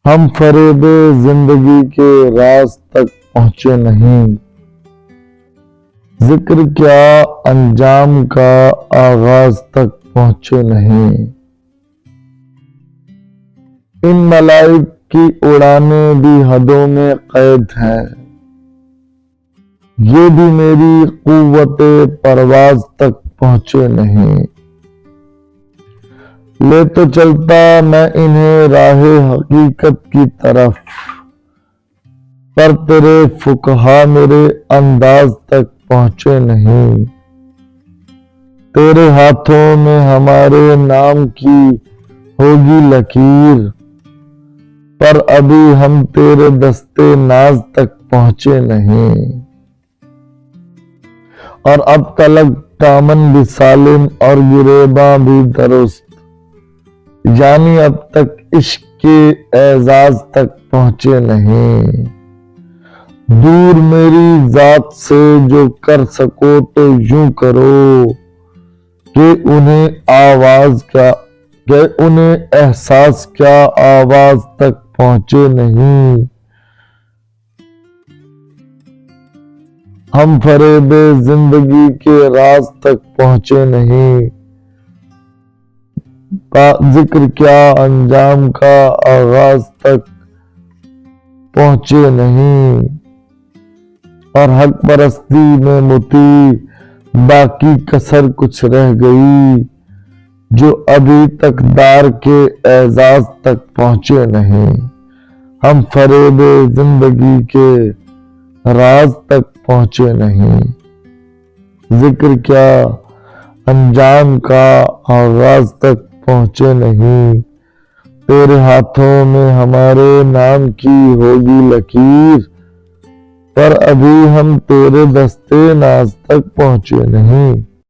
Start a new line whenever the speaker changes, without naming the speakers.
ہم فریب زندگی کے راز تک پہنچے نہیں، ذکر کیا انجام کا آغاز تک پہنچے نہیں۔ ان ملائک کی اڑانیں بھی حدوں میں قید ہیں، یہ بھی میری قوت پرواز تک پہنچے نہیں۔ لے تو چلتا میں انہیں راہ حقیقت کی طرف، پر تیرے فقہا میرے انداز تک پہنچے نہیں۔ تیرے ہاتھوں میں ہمارے نام کی ہوگی لکیر، پر ابھی ہم تیرے دستے ناز تک پہنچے نہیں۔ اور اب تلک دامن بھی سالم اور گریباں بھی درست، یعنی اب تک عشق کے اعزاز تک پہنچے نہیں۔ دور میری ذات سے جو کر سکو تو یوں کرو کہ انہیں احساس کیا آواز تک پہنچے نہیں۔ ہم فریب زندگی کے راز تک پہنچے نہیں، ذکر کیا انجام کا آغاز تک پہنچے نہیں۔ اور حق پرستی میں مطیع باقی کسر کچھ رہ گئی، جو ابھی تک دار کے اعزاز تک پہنچے نہیں۔ ہم فریب زندگی کے راز تک پہنچے نہیں، ذکر کیا انجام کا آغاز تک پہنچے نہیں۔ تیرے ہاتھوں میں ہمارے نام کی ہوگی لکیر، پر ابھی ہم تیرے دستے ناز تک پہنچے نہیں۔